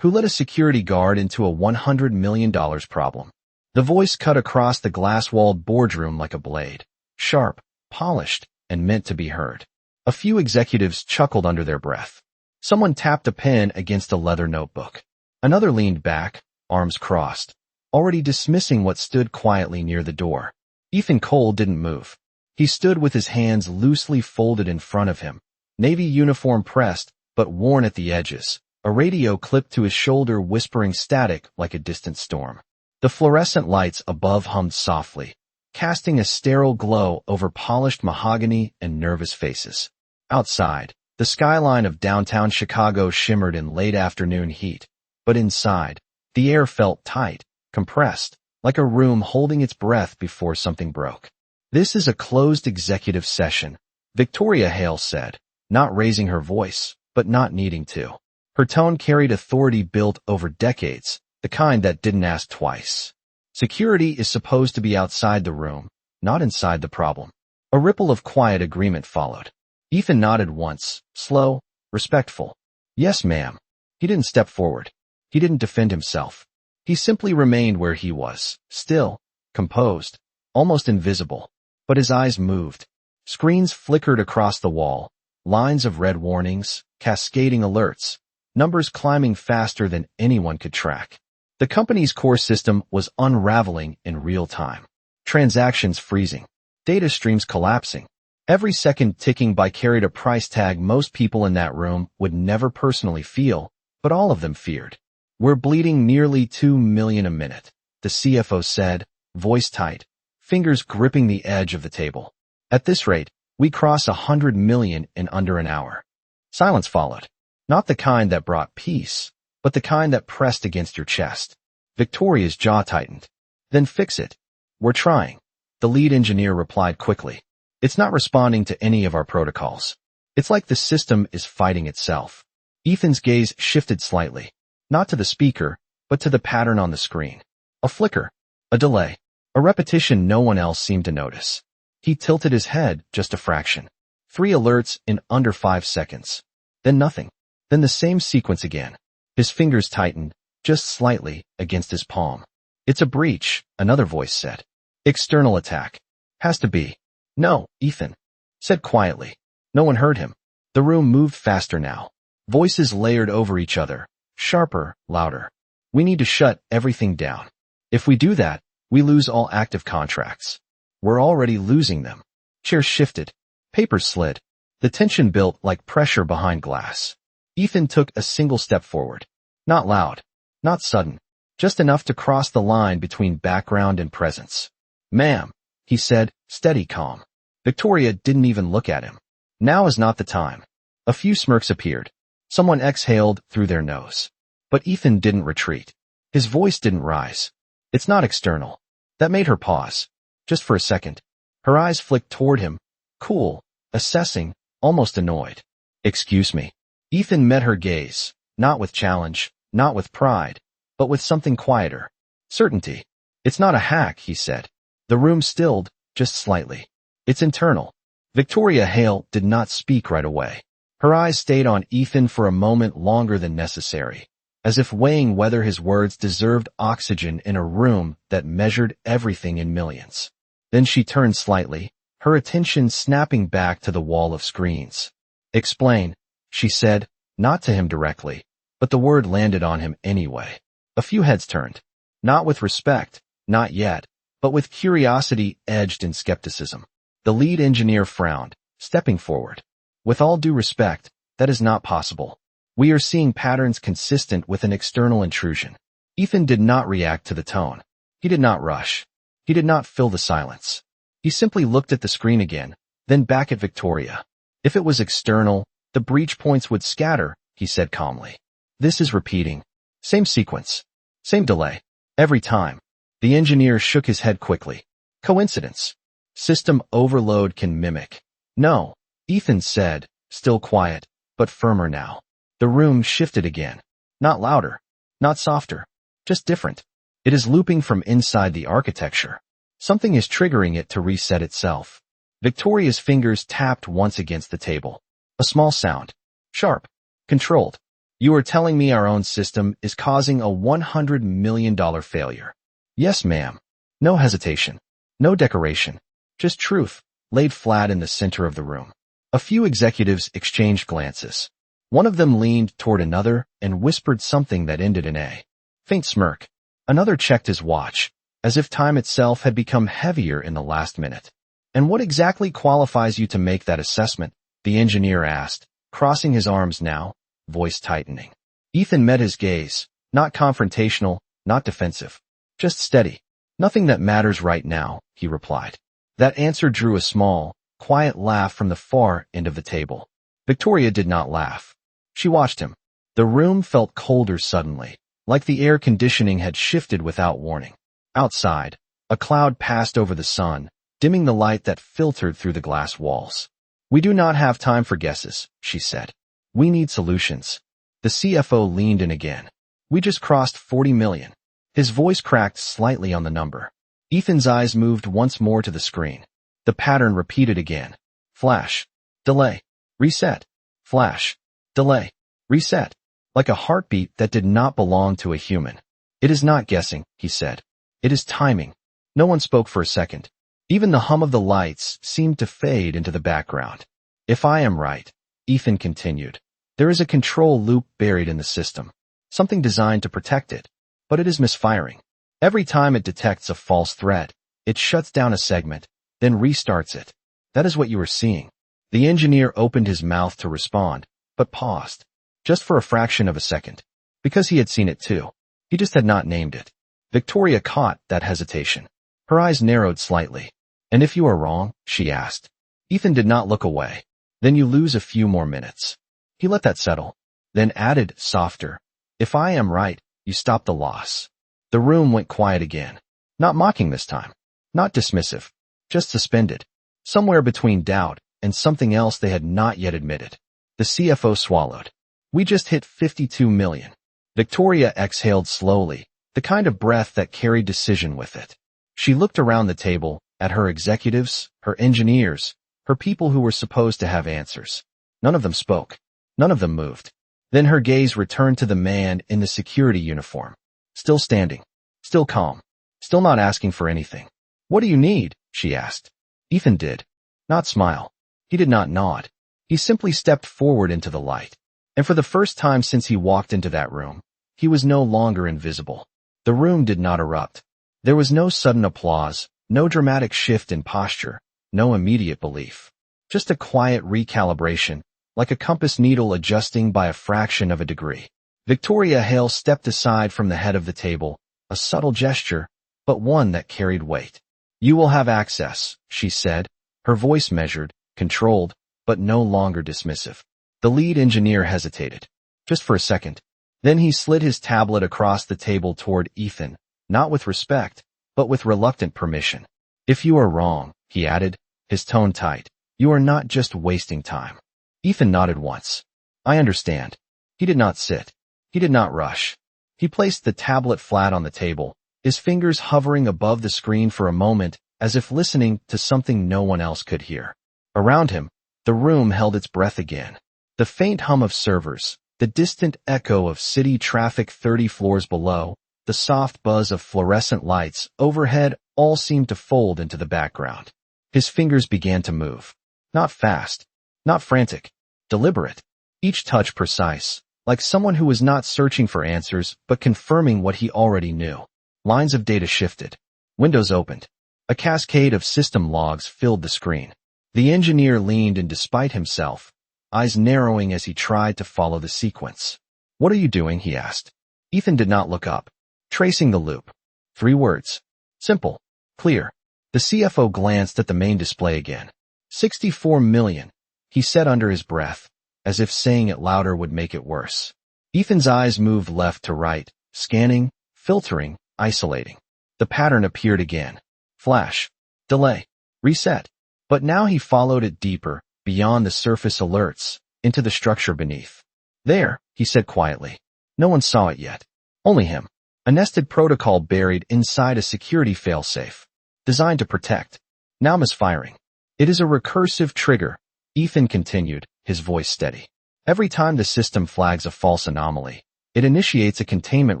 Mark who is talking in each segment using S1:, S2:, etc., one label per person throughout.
S1: Who let a security guard into a $100 million problem? The voice cut across the glass-walled boardroom like a blade, sharp, polished, and meant to be heard. A few executives chuckled under their breath. Someone tapped a pen against a leather notebook. Another leaned back, arms crossed, already dismissing what stood quietly near the door. Ethan Cole didn't move. He stood with his hands loosely folded in front of him, navy uniform pressed, but worn at the edges, a radio clipped to his shoulder whispering static like a distant storm. The fluorescent lights above hummed softly, casting a sterile glow over polished mahogany and nervous faces. Outside, the skyline of downtown Chicago shimmered in late afternoon heat, but inside, the air felt tight, compressed, like a room holding its breath before something broke. "This is a closed executive session," Victoria Hale said, not raising her voice, but not needing to. Her tone carried authority built over decades, the kind that didn't ask twice. Security is supposed to be outside the room, not inside the problem. A ripple of quiet agreement followed. Ethan nodded once, slow, respectful. "Yes, ma'am." He didn't step forward. He didn't defend himself. He simply remained where he was, still, composed, almost invisible. But his eyes moved. Screens flickered across the wall, lines of red warnings, cascading alerts, numbers climbing faster than anyone could track. The company's core system was unraveling in real time. Transactions freezing. Data streams collapsing. Every second ticking by carried a price tag most people in that room would never personally feel, but all of them feared. "We're bleeding nearly 2 million a minute," the CFO said, voice tight, fingers gripping the edge of the table. "At this rate, we cross 100 million in under an hour." Silence followed. Not the kind that brought peace, but the kind that pressed against your chest. Victoria's jaw tightened. "Then fix it." "We're trying," the lead engineer replied quickly. "It's not responding to any of our protocols. It's like the system is fighting itself." Ethan's gaze shifted slightly, not to the speaker, but to the pattern on the screen. A flicker, a delay, a repetition no one else seemed to notice. He tilted his head just a fraction. 3 alerts in under 5 seconds. Then nothing. Then the same sequence again. His fingers tightened, just slightly, against his palm. "It's a breach," another voice said. "External attack. Has to be." "No," Ethan said quietly. No one heard him. The room moved faster now. Voices layered over each other, sharper, louder. "We need to shut everything down. If we do that, we lose all active contracts. We're already losing them." Chairs shifted. Papers slid. The tension built like pressure behind glass. Ethan took a single step forward. Not loud. Not sudden. Just enough to cross the line between background and presence. "Ma'am," he said, steady calm. Victoria didn't even look at him. Now is not the time. A few smirks appeared. Someone exhaled through their nose. But Ethan didn't retreat. His voice didn't rise. "It's not external." That made her pause. Just for a second. Her eyes flicked toward him, cool, assessing, almost annoyed. "Excuse me." Ethan met her gaze, not with challenge, not with pride, but with something quieter. Certainty. "It's not a hack," he said. The room stilled, just slightly. "It's internal." Victoria Hale did not speak right away. Her eyes stayed on Ethan for a moment longer than necessary, as if weighing whether his words deserved oxygen in a room that measured everything in millions. Then she turned slightly, her attention snapping back to the wall of screens. "Explain," she said, not to him directly, but the word landed on him anyway. A few heads turned. Not with respect, not yet, but with curiosity edged in skepticism. The lead engineer frowned, stepping forward. "With all due respect, that is not possible. We are seeing patterns consistent with an external intrusion." Ethan did not react to the tone. He did not rush. He did not fill the silence. He simply looked at the screen again, then back at Victoria. "If it was external, the breach points would scatter," he said calmly. "This is repeating. Same sequence. Same delay. Every time." The engineer shook his head quickly. "Coincidence. System overload can mimic." "No," Ethan said, still quiet, but firmer now. The room shifted again. Not louder. Not softer. Just different. It is looping from inside the architecture. Something is triggering it to reset itself. Victoria's fingers tapped once against the table. A small sound. Sharp. Controlled. You are telling me our own system is causing a $100 million failure. Yes, ma'am. No hesitation. No decoration. Just truth, laid flat in the center of the room. A few executives exchanged glances. One of them leaned toward another and whispered something that ended in a faint smirk. Another checked his watch, as if time itself had become heavier in the last minute. And what exactly qualifies you to make that assessment? The engineer asked, crossing his arms now, voice tightening. Ethan met his gaze, not confrontational, not defensive. Just steady. Nothing that matters right now, he replied. That answer drew a small, quiet laugh from the far end of the table. Victoria did not laugh. She watched him. The room felt colder suddenly, like the air conditioning had shifted without warning. Outside, a cloud passed over the sun, dimming the light that filtered through the glass walls. We do not have time for guesses, she said. We need solutions. The CFO leaned in again. We just crossed 40 million. His voice cracked slightly on the number. Ethan's eyes moved once more to the screen. The pattern repeated again. Flash. Delay. Reset. Flash. Delay. Reset. Like a heartbeat that did not belong to a human. It is not guessing, he said. It is timing. No one spoke for a second. Even the hum of the lights seemed to fade into the background. If I am right, Ethan continued, there is a control loop buried in the system. Something designed to protect it. But it is misfiring. Every time it detects a false threat, it shuts down a segment, then restarts it. That is what you are seeing. The engineer opened his mouth to respond, but paused. Just for a fraction of a second. Because he had seen it too. He just had not named it. Victoria caught that hesitation. Her eyes narrowed slightly. And if you are wrong, she asked. Ethan did not look away. Then you lose a few more minutes. He let that settle. Then added, softer. If I am right, you stop the loss. The room went quiet again. Not mocking this time. Not dismissive. Just suspended. Somewhere between doubt and something else they had not yet admitted. The CFO swallowed. We just hit 52 million. Victoria exhaled slowly, the kind of breath that carried decision with it. She looked around the table, at her executives, her engineers, her people who were supposed to have answers. None of them spoke. None of them moved. Then her gaze returned to the man in the security uniform. Still standing. Still calm. Still not asking for anything. What do you need? She asked. Ethan did. Not smile. He did not nod. He simply stepped forward into the light. And for the first time since he walked into that room, he was no longer invisible. The room did not erupt. There was no sudden applause, no dramatic shift in posture, no immediate belief. Just a quiet recalibration, like a compass needle adjusting by a fraction of a degree. Victoria Hale stepped aside from the head of the table, a subtle gesture, but one that carried weight. You will have access, she said, her voice measured, controlled, but no longer dismissive. The lead engineer hesitated. Just for a second. Then he slid his tablet across the table toward Ethan, not with respect, but with reluctant permission. If you are wrong, he added, his tone tight, you are not just wasting time. Ethan nodded once. I understand. He did not sit. He did not rush. He placed the tablet flat on the table, his fingers hovering above the screen for a moment, as if listening to something no one else could hear. Around him, the room held its breath again. The faint hum of servers, the distant echo of city traffic 30 floors below, the soft buzz of fluorescent lights overhead all seemed to fold into the background. His fingers began to move. Not fast. Not frantic. Deliberate. Each touch precise, like someone who was not searching for answers but confirming what he already knew. Lines of data shifted. Windows opened. A cascade of system logs filled the screen. The engineer leaned in despite himself, eyes narrowing as he tried to follow the sequence. What are you doing? He asked. Ethan did not look up. Tracing the loop. 3 words. Simple. Clear. The CFO glanced at the main display again. 64 million, he said under his breath, as if saying it louder would make it worse. Ethan's eyes moved left to right, scanning, filtering, isolating. The pattern appeared again. Flash. Delay. Reset. But now he followed it deeper, beyond the surface alerts, into the structure beneath. There, he said quietly. No one saw it yet. Only him. A nested protocol buried inside a security failsafe. Designed to protect. Now misfiring. It is a recursive trigger, Ethan continued, his voice steady. Every time the system flags a false anomaly, it initiates a containment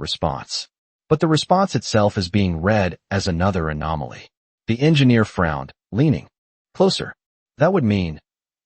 S1: response. But the response itself is being read as another anomaly. The engineer frowned, leaning closer. That would mean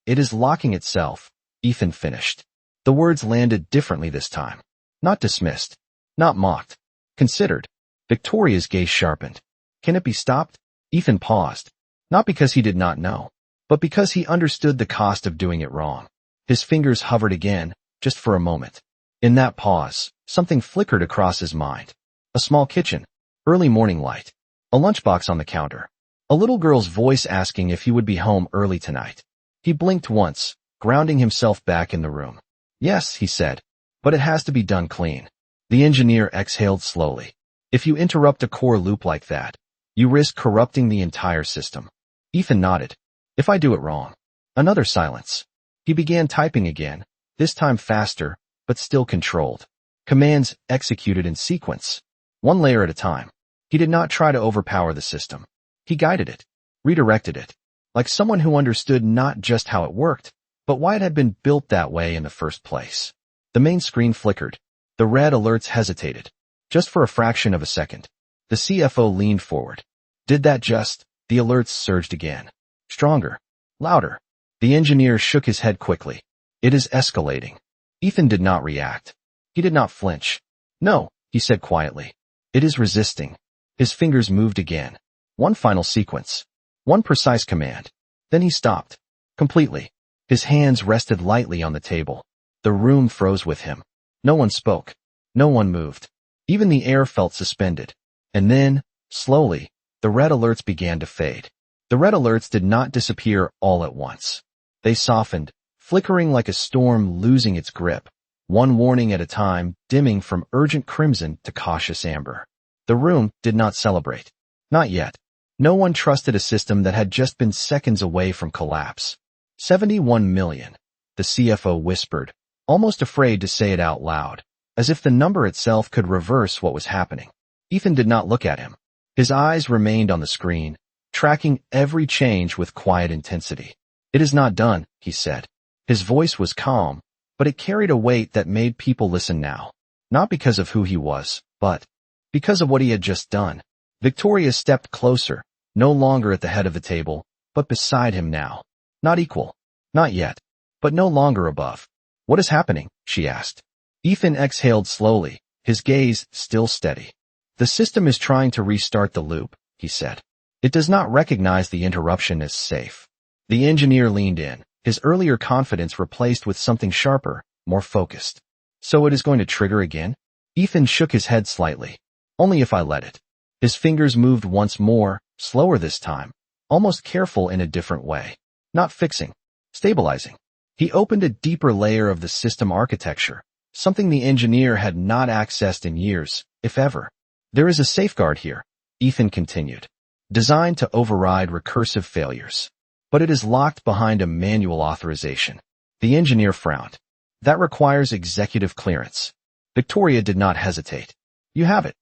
S1: it is locking itself, Ethan finished. The words landed differently this time. Not dismissed. Not mocked. Considered. Victoria's gaze sharpened. Can it be stopped? Ethan paused. Not because he did not know, but because he understood the cost of doing it wrong. His fingers hovered again, just for a moment. In that pause, something flickered across his mind. A small kitchen. Early morning light. A lunchbox on the counter. A little girl's voice asking if he would be home early tonight. He blinked once, grounding himself back in the room. Yes, he said, but it has to be done clean. The engineer exhaled slowly. If you interrupt a core loop like that, you risk corrupting the entire system. Ethan nodded. If I do it wrong. Another silence. He began typing again, this time faster, but still controlled. Commands executed in sequence, one layer at a time. He did not try to overpower the system. He guided it, redirected it, like someone who understood not just how it worked, but why it had been built that way in the first place. The main screen flickered. The red alerts hesitated. Just for a fraction of a second. The CFO leaned forward. Did that just? The alerts surged again. Stronger. Louder. The engineer shook his head quickly. It is escalating. Ethan did not react. He did not flinch. No, he said quietly. It is resisting. His fingers moved again. One final sequence. One precise command. Then he stopped. Completely. His hands rested lightly on the table. The room froze with him. No one spoke. No one moved. Even the air felt suspended. And then, slowly, the red alerts began to fade. The red alerts did not disappear all at once. They softened, flickering like a storm losing its grip, one warning at a time, dimming from urgent crimson to cautious amber. The room did not celebrate. Not yet. No one trusted a system that had just been seconds away from collapse. 71 million, the CFO whispered, almost afraid to say it out loud, as if the number itself could reverse what was happening. Ethan did not look at him. His eyes remained on the screen, tracking every change with quiet intensity. It is not done, he said. His voice was calm, but it carried a weight that made people listen now. Not because of who he was, but because of what he had just done. Victoria stepped closer, no longer at the head of the table, but beside him now. Not equal. Not yet. But no longer above. What is happening? She asked. Ethan exhaled slowly, his gaze still steady. The system is trying to restart the loop, he said. It does not recognize the interruption as safe. The engineer leaned in, his earlier confidence replaced with something sharper, more focused. So it is going to trigger again? Ethan shook his head slightly. Only if I let it. His fingers moved once more, slower this time, almost careful in a different way. Not fixing. Stabilizing. He opened a deeper layer of the system architecture, something the engineer had not accessed in years, if ever. There is a safeguard here, Ethan continued, designed to override recursive failures. But it is locked behind a manual authorization. The engineer frowned. That requires executive clearance. Victoria did not hesitate. You have it.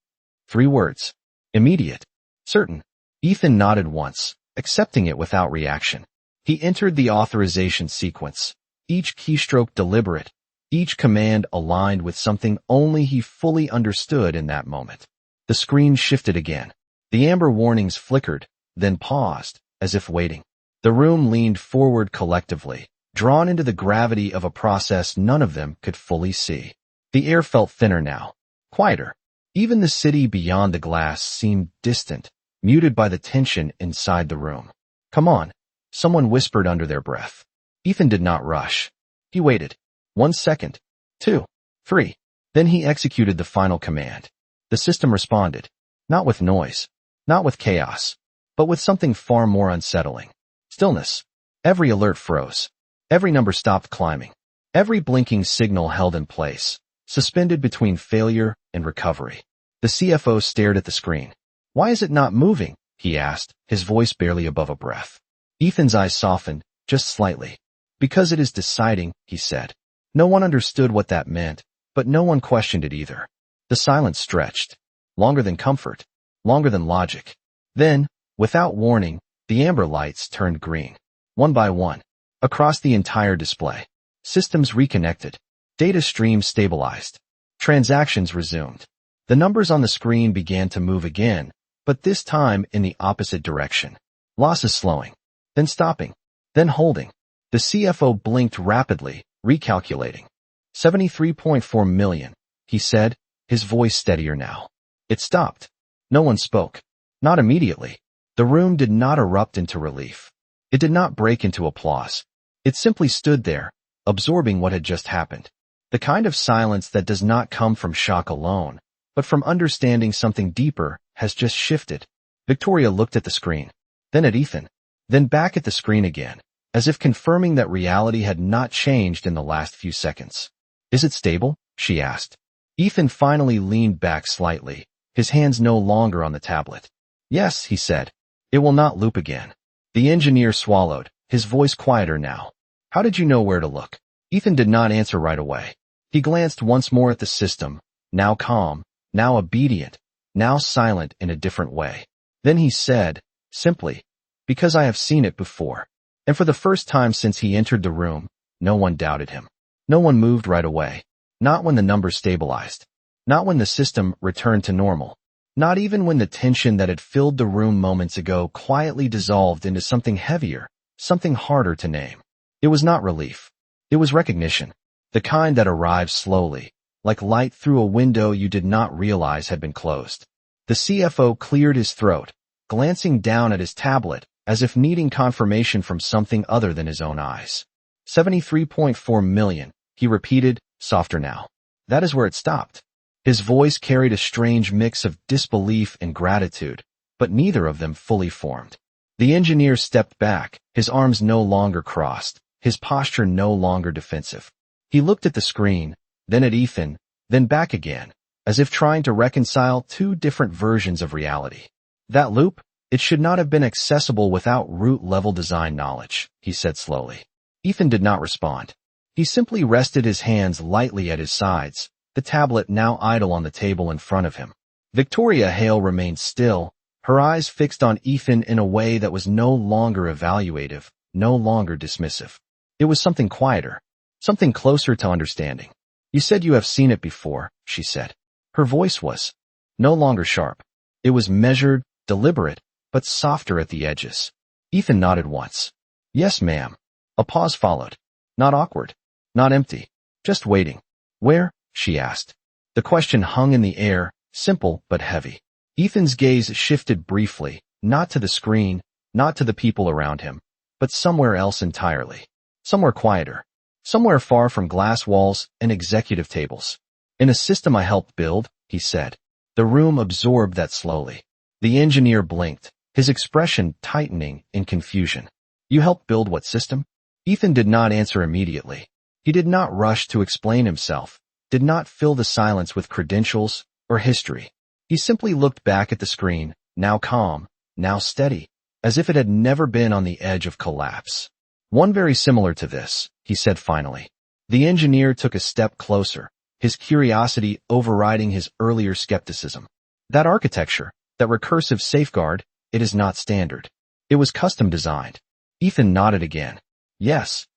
S1: 3 words. Immediate. Certain. Ethan nodded once, accepting it without reaction. He entered the authorization sequence, each keystroke deliberate, each command aligned with something only he fully understood in that moment. The screen shifted again. The amber warnings flickered, then paused, as if waiting. The room leaned forward collectively, drawn into the gravity of a process none of them could fully see. The air felt thinner now, quieter. Even the city beyond the glass seemed distant, muted by the tension inside the room. Come on, someone whispered under their breath. Ethan did not rush. He waited. 1 second. 2. 3. Then he executed the final command. The system responded. Not with noise. Not with chaos. But with something far more unsettling. Stillness. Every alert froze. Every number stopped climbing. Every blinking signal held in place, suspended between failure and recovery. The CFO stared at the screen. Why is it not moving? He asked, his voice barely above a breath. Ethan's eyes softened, just slightly. Because it is deciding, he said. No one understood what that meant, but no one questioned it either. The silence stretched. Longer than comfort. Longer than logic. Then, without warning, the amber lights turned green. One by one. Across the entire display. Systems reconnected. Data streams stabilized. Transactions resumed. The numbers on the screen began to move again, but this time in the opposite direction. Losses slowing, then stopping, then holding. The CFO blinked rapidly, recalculating. 73.4 million, he said, his voice steadier now. It stopped. No one spoke. Not immediately. The room did not erupt into relief. It did not break into applause. It simply stood there, absorbing what had just happened. The kind of silence that does not come from shock alone, but from understanding something deeper, has just shifted. Victoria looked at the screen, then at Ethan, then back at the screen again, as if confirming that reality had not changed in the last few seconds. Is it stable? She asked. Ethan finally leaned back slightly, his hands no longer on the tablet. Yes, he said. It will not loop again. The engineer swallowed, his voice quieter now. How did you know where to look? Ethan did not answer right away. He glanced once more at the system, now calm, now obedient, now silent in a different way. Then he said, simply, because I have seen it before. And for the first time since he entered the room, no one doubted him. No one moved right away. Not when the numbers stabilized. Not when the system returned to normal. Not even when the tension that had filled the room moments ago quietly dissolved into something heavier, something harder to name. It was not relief. It was recognition. The kind that arrived slowly, like light through a window you did not realize had been closed. The CFO cleared his throat, glancing down at his tablet, as if needing confirmation from something other than his own eyes. 73.4 million, he repeated, softer now. That is where it stopped. His voice carried a strange mix of disbelief and gratitude, but neither of them fully formed. The engineer stepped back, his arms no longer crossed, his posture no longer defensive. He looked at the screen, then at Ethan, then back again, as if trying to reconcile two different versions of reality. That loop, it should not have been accessible without root-level design knowledge, he said slowly. Ethan did not respond. He simply rested his hands lightly at his sides, the tablet now idle on the table in front of him. Victoria Hale remained still, her eyes fixed on Ethan in a way that was no longer evaluative, no longer dismissive. It was something quieter, something closer to understanding. You said you have seen it before, she said. Her voice was no longer sharp. It was measured, deliberate, but softer at the edges. Ethan nodded once. Yes, ma'am. A pause followed. Not awkward. Not empty. Just waiting. Where? She asked. The question hung in the air, simple but heavy. Ethan's gaze shifted briefly, not to the screen, not to the people around him, but somewhere else entirely. Somewhere quieter. Somewhere far from glass walls and executive tables. In a system I helped build, he said. The room absorbed that slowly. The engineer blinked, his expression tightening in confusion. You helped build what system? Ethan did not answer immediately. He did not rush to explain himself, did not fill the silence with credentials or history. He simply looked back at the screen, now calm, now steady, as if it had never been on the edge of collapse. One very similar to this, he said finally. The engineer took a step closer, his curiosity overriding his earlier skepticism. That architecture, that recursive safeguard, it is not standard. It was custom designed. Ethan nodded again. Yes.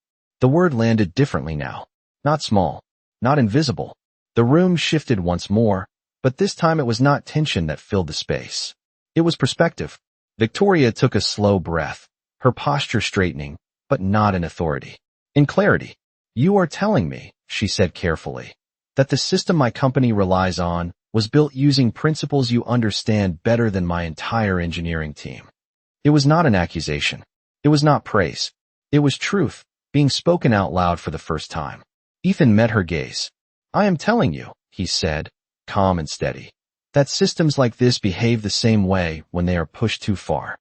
S1: The word landed differently now. Not small. Not invisible. The room shifted once more, but this time it was not tension that filled the space. It was perspective. Victoria took a slow breath, her posture straightening, but not in authority. In clarity. You are telling me, she said carefully, that the system my company relies on was built using principles you understand better than my entire engineering team. It was not an accusation. It was not praise. It was truth, being spoken out loud for the first time. Ethan met her gaze. I am telling you, he said, calm and steady, that systems like this behave the same way when they are pushed too far.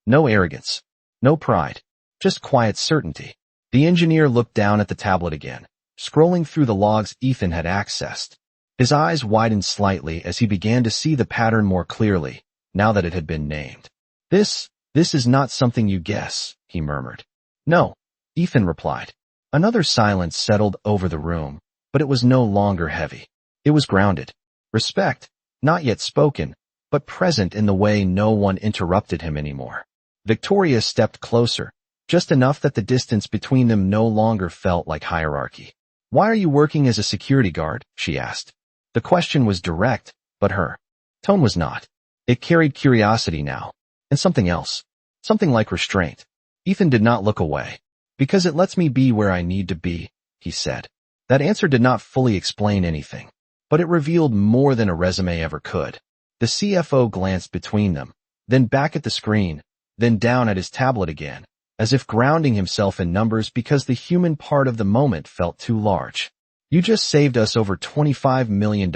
S1: No arrogance. No pride. Just quiet certainty. The engineer looked down at the tablet again, scrolling through the logs Ethan had accessed. His eyes widened slightly as he began to see the pattern more clearly, now that it had been named. This is not something you guess, he murmured. No, Ethan replied. Another silence settled over the room, but it was no longer heavy. It was grounded. Respect, not yet spoken, but present in the way no one interrupted him anymore. Victoria stepped closer, just enough that the distance between them no longer felt like hierarchy. "Why are you working as a security guard?" she asked. The question was direct, but her tone was not. It carried curiosity now, and something else. Something like restraint. Ethan did not look away. "Because it lets me be where I need to be," he said. That answer did not fully explain anything, but it revealed more than a resume ever could. The CFO glanced between them, then back at the screen, then down at his tablet again, as if grounding himself in numbers because the human part of the moment felt too large. "You just saved us over $25 million,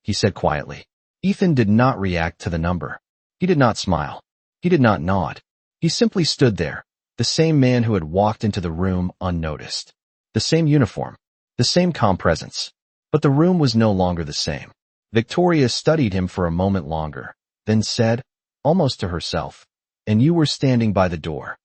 S1: he said quietly. Ethan did not react to the number. He did not smile. He did not nod. He simply stood there, the same man who had walked into the room unnoticed. The same uniform. The same calm presence. But the room was no longer the same. Victoria studied him for a moment longer, then said, almost to herself, "And you were standing by the door."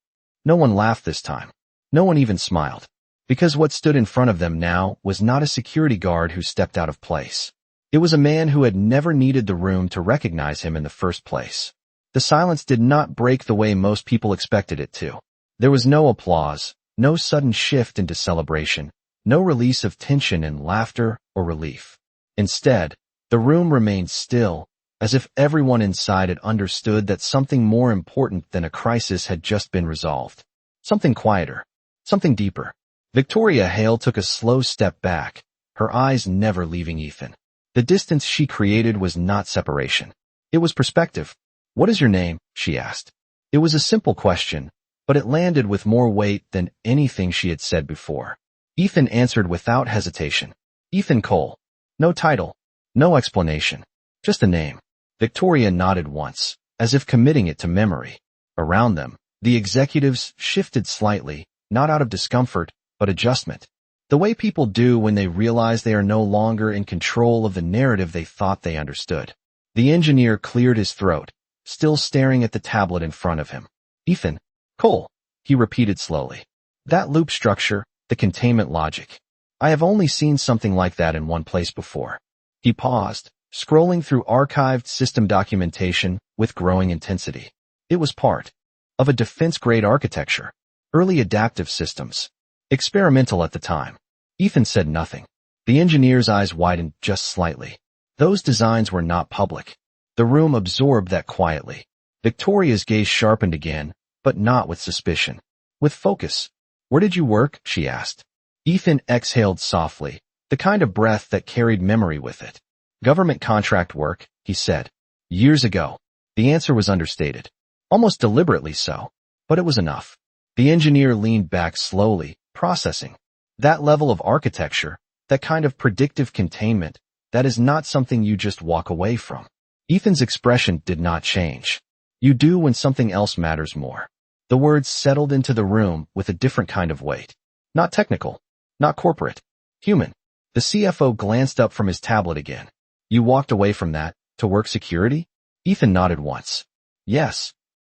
S1: No one laughed this time. No one even smiled. Because what stood in front of them now was not a security guard who stepped out of place. It was a man who had never needed the room to recognize him in the first place. The silence did not break the way most people expected it to. There was no applause, no sudden shift into celebration, no release of tension in laughter or relief. Instead, the room remained still, as if everyone inside had understood that something more important than a crisis had just been resolved. Something quieter. Something deeper. Victoria Hale took a slow step back, her eyes never leaving Ethan. The distance she created was not separation. It was perspective. "What is your name?" she asked. It was a simple question, but it landed with more weight than anything she had said before. Ethan answered without hesitation. "Ethan Cole." No title. No explanation. Just a name. Victoria nodded once, as if committing it to memory. Around them, the executives shifted slightly, not out of discomfort, but adjustment. The way people do when they realize they are no longer in control of the narrative they thought they understood. The engineer cleared his throat, still staring at the tablet in front of him. "Ethan Cole," he repeated slowly. That loop structure, the containment logic. I have only seen something like that in one place before. He paused, scrolling through archived system documentation with growing intensity. It was part of a defense-grade architecture. Early adaptive systems. Experimental at the time. Ethan said nothing. The engineer's eyes widened just slightly. Those designs were not public. The room absorbed that quietly. Victoria's gaze sharpened again, but not with suspicion. With focus. "Where did you work?" she asked. Ethan exhaled softly, the kind of breath that carried memory with it. "Government contract work," he said. "Years ago." The answer was understated. Almost deliberately so. But it was enough. The engineer leaned back slowly, processing. That level of architecture, that kind of predictive containment, that is not something you just walk away from. Ethan's expression did not change. "You do when something else matters more." The words settled into the room with a different kind of weight. Not technical. Not corporate. Human. The CFO glanced up from his tablet again. "You walked away from that, to work security?" Ethan nodded once. "Yes."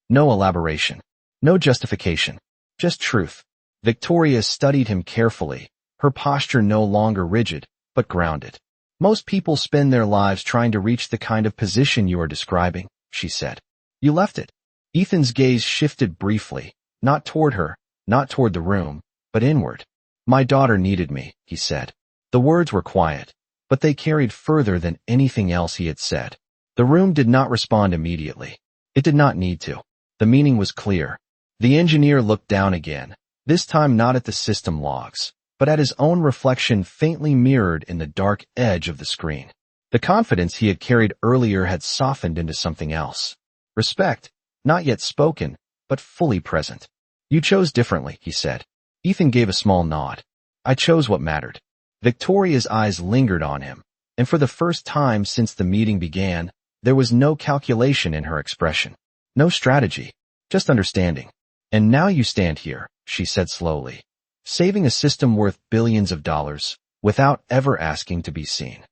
S1: No elaboration. No justification. Just truth. Victoria studied him carefully, her posture no longer rigid, but grounded. "Most people spend their lives trying to reach the kind of position you are describing," she said. "You left it." Ethan's gaze shifted briefly, not toward her, not toward the room, but inward. "My daughter needed me," he said. The words were quiet, but they carried further than anything else he had said. The room did not respond immediately. It did not need to. The meaning was clear. The engineer looked down again, this time not at the system logs, but at his own reflection faintly mirrored in the dark edge of the screen. The confidence he had carried earlier had softened into something else. Respect, not yet spoken, but fully present. "You chose differently," he said. Ethan gave a small nod. "I chose what mattered." Victoria's eyes lingered on him, and for the first time since the meeting began, there was no calculation in her expression. No strategy, just understanding. "And now you stand here," she said slowly, "saving a system worth billions of dollars, without ever asking to be seen."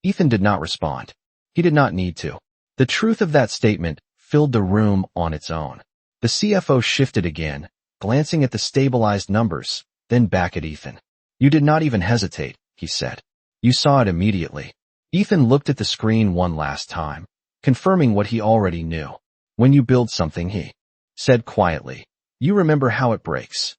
S1: Ethan did not respond. He did not need to. The truth of that statement filled the room on its own. The CFO shifted again, glancing at the stabilized numbers, then back at Ethan. "You did not even hesitate," he said. "You saw it immediately." Ethan looked at the screen one last time, confirming what he already knew. "When you build something," he said quietly, You remember how it breaks.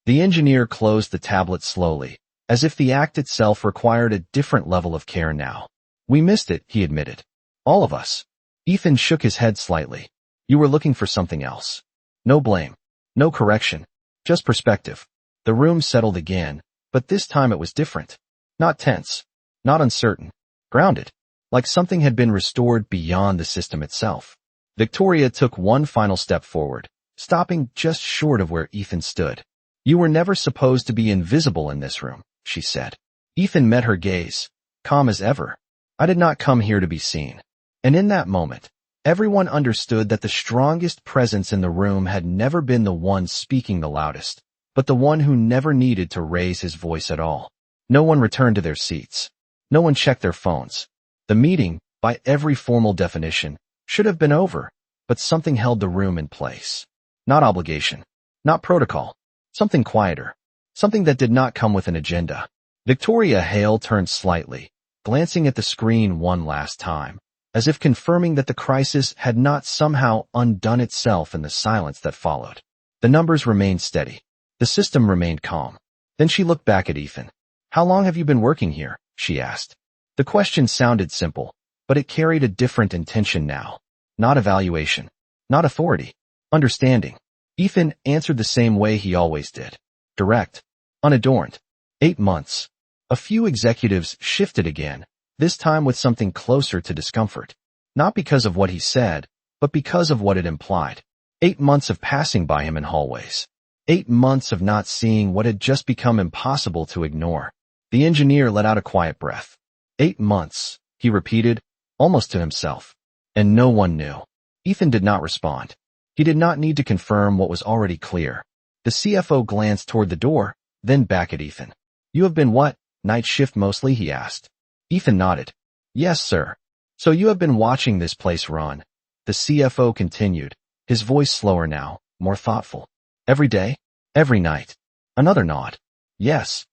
S1: The engineer closed the tablet slowly, as if the act itself required a different level of care now. We missed it, he admitted. All of us. Ethan shook his head slightly. You were looking for something else. No blame. No correction. Just perspective. The room settled again, but this time it was different. Not tense. Not uncertain. Grounded. Like something had been restored beyond the system itself. Victoria took one final step forward, stopping just short of where Ethan stood. You were never supposed to be invisible in this room, she said. Ethan met her gaze, calm as ever. I did not come here to be seen. And in that moment, everyone understood that the strongest presence in the room had never been the one speaking the loudest, but the one who never needed to raise his voice at all. No one returned to their seats. No one checked their phones. The meeting, by every formal definition, should have been over, but something held the room in place. Not obligation. Not protocol. Something quieter. Something that did not come with an agenda. Victoria Hale turned slightly, glancing at the screen one last time, as if confirming that the crisis had not somehow undone itself in the silence that followed. The numbers remained steady. The system remained calm. Then she looked back at Ethan. How long have you been working here? She asked. The question sounded simple, but it carried a different intention now. Not evaluation. Not authority. Understanding. Ethan answered the same way he always did. Direct. Unadorned. 8 months. A few executives shifted again, this time with something closer to discomfort. Not because of what he said, but because of what it implied. 8 months of passing by him in hallways. 8 months of not seeing what had just become impossible to ignore. The engineer let out a quiet breath. 8 months, he repeated, almost to himself. And no one knew. Ethan did not respond. He did not need to confirm what was already clear. The CFO glanced toward the door, then back at Ethan. You have been what? Night shift mostly, he asked. Ethan nodded. Yes, sir. So you have been watching this place run. The CFO continued, his voice slower now, more thoughtful. Every day? Every night. Another nod. Yes.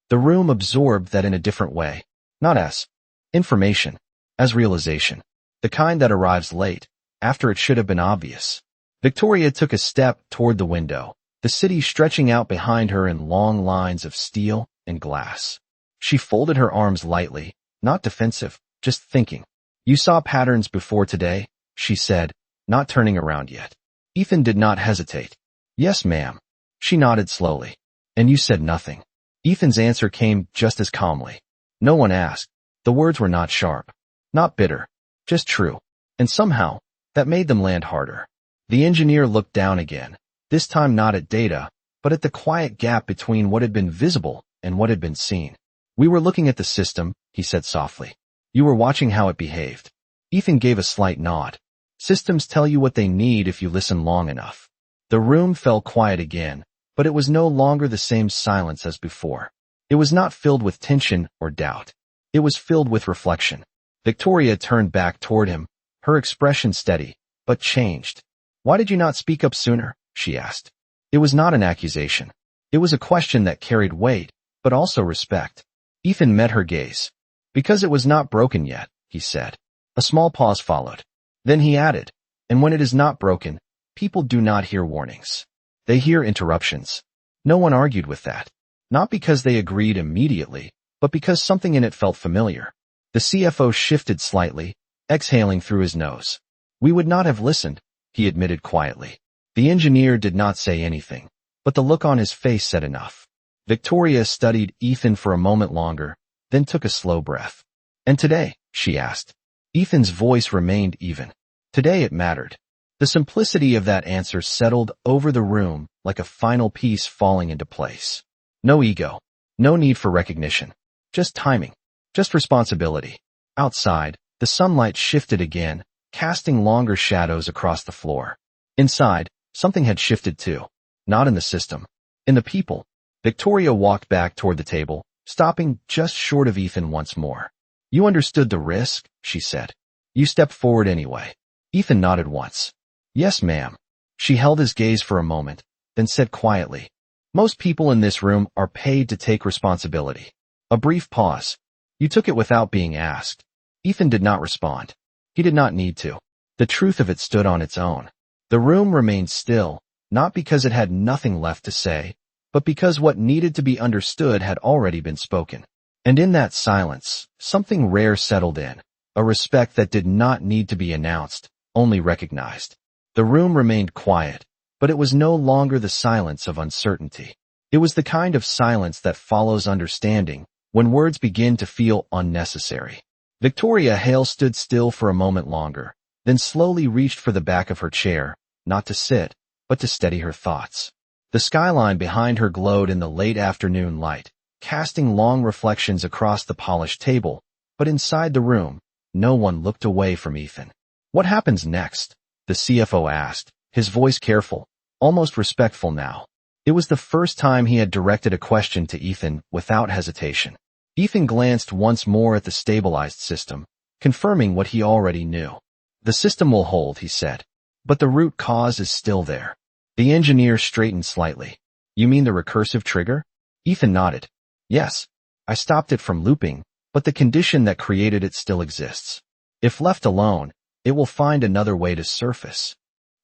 S1: The room absorbed that in a different way. Not as information, as realization. The kind that arrives late, after it should have been obvious. Victoria took a step toward the window, the city stretching out behind her in long lines of steel and glass. She folded her arms lightly, not defensive, just thinking. You saw patterns before today, she said, not turning around yet. Ethan did not hesitate. Yes, ma'am. She nodded slowly. And you said nothing. Ethan's answer came just as calmly. No one asked. The words were not sharp, not bitter, just true. And somehow, that made them land harder. The engineer looked down again, this time not at data, but at the quiet gap between what had been visible and what had been seen. We were looking at the system, he said softly. You were watching how it behaved. Ethan gave a slight nod. Systems tell you what they need if you listen long enough. The room fell quiet again, but it was no longer the same silence as before. It was not filled with tension or doubt. It was filled with reflection. Victoria turned back toward him, her expression steady, but changed. Why did you not speak up sooner? She asked. It was not an accusation. It was a question that carried weight, but also respect. Ethan met her gaze. Because it was not broken yet, he said. A small pause followed. Then he added, and when it is not broken, people do not hear warnings. They hear interruptions. No one argued with that. Not because they agreed immediately, but because something in it felt familiar. The CFO shifted slightly, exhaling through his nose. We would not have listened, he admitted quietly. The engineer did not say anything, but the look on his face said enough. Victoria studied Ethan for a moment longer, then took a slow breath. And today? She asked. Ethan's voice remained even. Today it mattered. The simplicity of that answer settled over the room like a final piece falling into place. No ego. No need for recognition. Just timing. Just responsibility. Outside, the sunlight shifted again, casting longer shadows across the floor. Inside, something had shifted too. Not in the system. In the people. Victoria walked back toward the table, stopping just short of Ethan once more. You understood the risk, she said. You stepped forward anyway. Ethan nodded once. Yes, ma'am. She held his gaze for a moment, then said quietly. Most people in this room are paid to take responsibility. A brief pause. You took it without being asked. Ethan did not respond. He did not need to. The truth of it stood on its own. The room remained still, not because it had nothing left to say, but because what needed to be understood had already been spoken. And in that silence, something rare settled in, a respect that did not need to be announced, only recognized. The room remained quiet, but it was no longer the silence of uncertainty. It was the kind of silence that follows understanding, when words begin to feel unnecessary. Victoria Hale stood still for a moment longer, then slowly reached for the back of her chair, not to sit, but to steady her thoughts. The skyline behind her glowed in the late afternoon light, casting long reflections across the polished table, but inside the room, no one looked away from Ethan. "What happens next?" the CFO asked, his voice careful, almost respectful now. It was the first time he had directed a question to Ethan without hesitation. Ethan glanced once more at the stabilized system, confirming what he already knew. "The system will hold," he said, "but the root cause is still there." The engineer straightened slightly. "You mean the recursive trigger?" Ethan nodded. "Yes. I stopped it from looping, but the condition that created it still exists. If left alone, it will find another way to surface."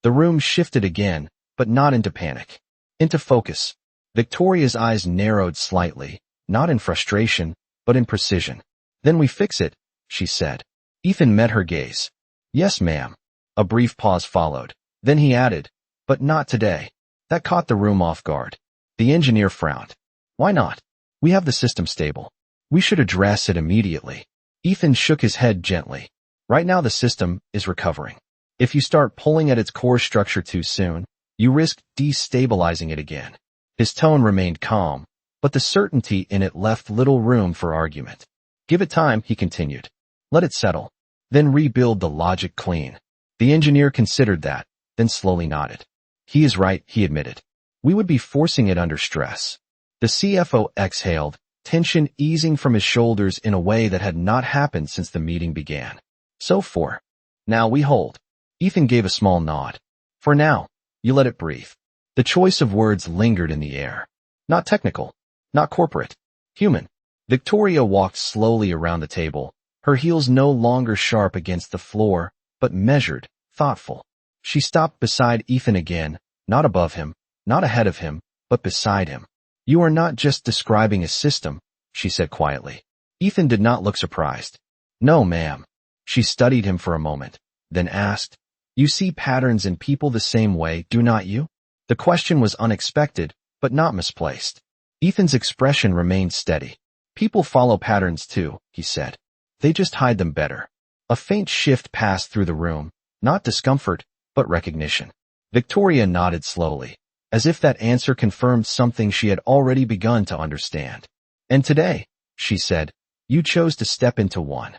S1: The room shifted again, but not into panic. Into focus. Victoria's eyes narrowed slightly, not in frustration, but in precision. "Then we fix it," she said. Ethan met her gaze. "Yes, ma'am." A brief pause followed. Then he added, "But not today." That caught the room off guard. The engineer frowned. "Why not? We have the system stable. We should address it immediately." Ethan shook his head gently. "Right now the system is recovering. If you start pulling at its core structure too soon, you risk destabilizing it again." His tone remained calm, but the certainty in it left little room for argument. "Give it time," he continued. "Let it settle. Then rebuild the logic clean." The engineer considered that, then slowly nodded. "He is right," he admitted. "We would be forcing it under stress." The CFO exhaled, tension easing from his shoulders in a way that had not happened since the meeting began. "So for now we hold." Ethan gave a small nod. "For now, you let it breathe." The choice of words lingered in the air. Not technical, not corporate, human. Victoria walked slowly around the table, her heels no longer sharp against the floor, but measured, thoughtful. She stopped beside Ethan again, not above him, not ahead of him, but beside him. "You are not just describing a system," she said quietly. Ethan did not look surprised. "No, ma'am." She studied him for a moment, then asked, "You see patterns in people the same way, do not you?" The question was unexpected, but not misplaced. Ethan's expression remained steady. "People follow patterns too," he said. "They just hide them better." A faint shift passed through the room, not discomfort, but recognition. Victoria nodded slowly, as if that answer confirmed something she had already begun to understand. "And today," she said, "you chose to step into one."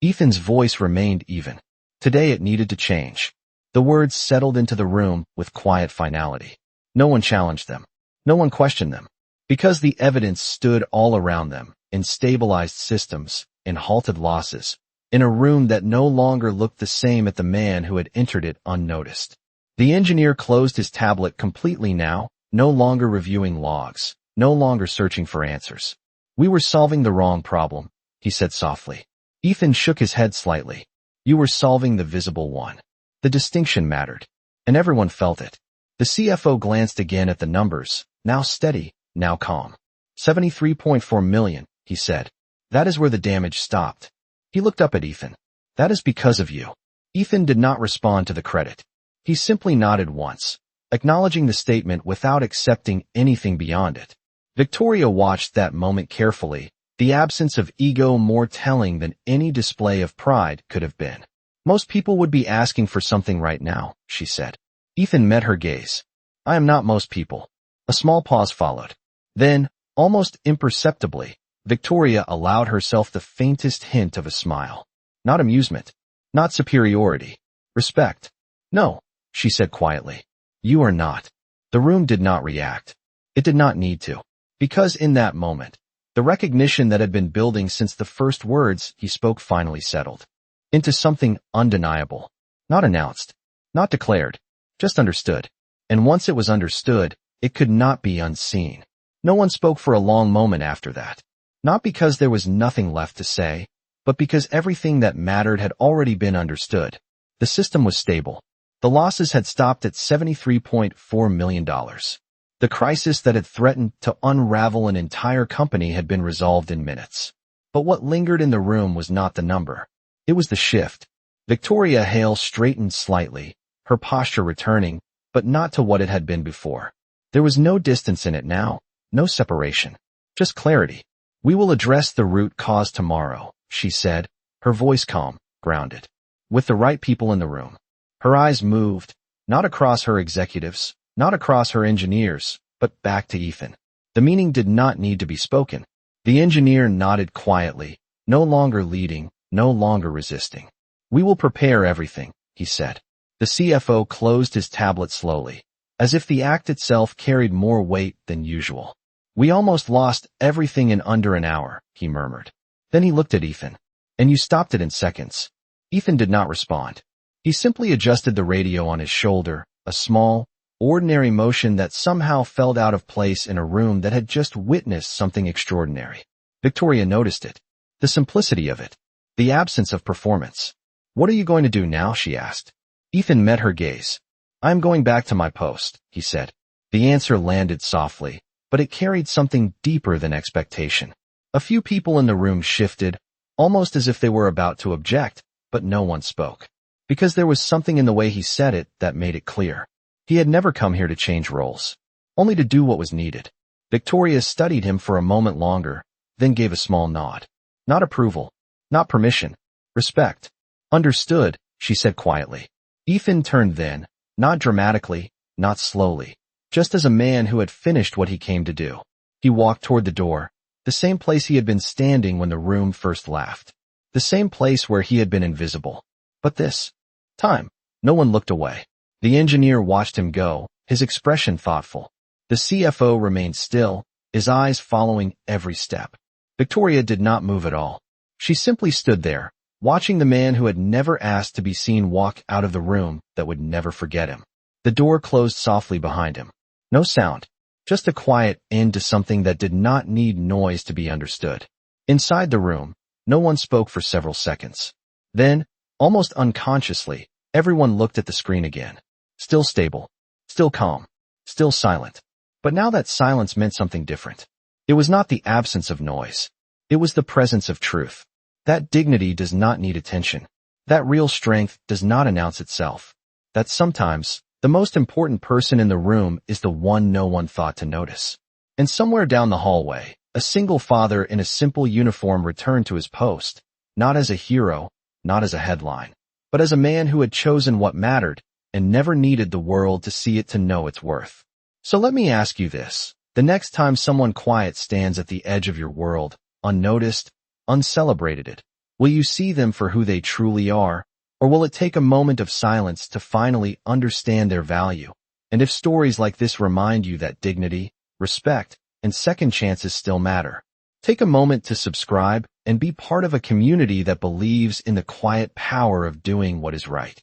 S1: Ethan's voice remained even. Today it needed to change. The words settled into the room with quiet finality. No one challenged them. No one questioned them. Because the evidence stood all around them, in stabilized systems, in halted losses, in a room that no longer looked the same at the man who had entered it unnoticed. The engineer closed his tablet completely now, no longer reviewing logs, no longer searching for answers. "We were solving the wrong problem," he said softly. Ethan shook his head slightly. "You were solving the visible one." The distinction mattered, and everyone felt it. The CFO glanced again at the numbers, now steady, now calm. 73.4 million, he said. "That is where the damage stopped." He looked up at Ethan. "That is because of you." Ethan did not respond to the credit. He simply nodded once, acknowledging the statement without accepting anything beyond it. Victoria watched that moment carefully, the absence of ego more telling than any display of pride could have been. "Most people would be asking for something right now," she said. Ethan met her gaze. "I am not most people." A small pause followed. Then, almost imperceptibly, Victoria allowed herself the faintest hint of a smile. Not amusement. Not superiority. Respect. "No," she said quietly. "You are not." The room did not react. It did not need to. Because in that moment, the recognition that had been building since the first words he spoke finally settled. Into something undeniable. Not announced. Not declared. Just understood. And once it was understood, it could not be unseen. No one spoke for a long moment after that. Not because there was nothing left to say, but because everything that mattered had already been understood. The system was stable. The losses had stopped at $73.4 million. The crisis that had threatened to unravel an entire company had been resolved in minutes. But what lingered in the room was not the number. It was the shift. Victoria Hale straightened slightly, her posture returning, but not to what it had been before. There was no distance in it now, no separation, just clarity. "We will address the root cause tomorrow," she said, her voice calm, grounded. "With the right people in the room." Her eyes moved, not across her executives, not across her engineers, but back to Ethan. The meaning did not need to be spoken. The engineer nodded quietly, no longer leading, no longer resisting. "We will prepare everything," he said. The CFO closed his tablet slowly, as if the act itself carried more weight than usual. "We almost lost everything in under an hour," he murmured. Then he looked at Ethan. "And you stopped it in seconds." Ethan did not respond. He simply adjusted the radio on his shoulder, a small, ordinary motion that somehow felt out of place in a room that had just witnessed something extraordinary. Victoria noticed it. The simplicity of it. The absence of performance. "What are you going to do now?" she asked. Ethan met her gaze. "I am going back to my post," he said. The answer landed softly, but it carried something deeper than expectation. A few people in the room shifted, almost as if they were about to object, but no one spoke. Because there was something in the way he said it that made it clear. He had never come here to change roles, only to do what was needed. Victoria studied him for a moment longer, then gave a small nod. Not approval, not permission, respect. "Understood," she said quietly. Ethan turned then, not dramatically, not slowly, just as a man who had finished what he came to do. He walked toward the door, the same place he had been standing when the room first laughed. The same place where he had been invisible. But this time, no one looked away. The engineer watched him go, his expression thoughtful. The CFO remained still, his eyes following every step. Victoria did not move at all. She simply stood there, watching the man who had never asked to be seen walk out of the room that would never forget him. The door closed softly behind him. No sound, just a quiet end to something that did not need noise to be understood. Inside the room, no one spoke for several seconds. Then, almost unconsciously, everyone looked at the screen again. Still stable, still calm, still silent. But now that silence meant something different. It was not the absence of noise. It was the presence of truth. That dignity does not need attention. That real strength does not announce itself. That sometimes, the most important person in the room is the one no one thought to notice. And somewhere down the hallway, a single father in a simple uniform returned to his post, not as a hero, not as a headline, but as a man who had chosen what mattered and never needed the world to see it to know its worth. So let me ask you this. The next time someone quiet stands at the edge of your world, unnoticed, uncelebrated, will you see them for who they truly are, or will it take a moment of silence to finally understand their value? And if stories like this remind you that dignity, respect, and second chances still matter, take a moment to subscribe and be part of a community that believes in the quiet power of doing what is right.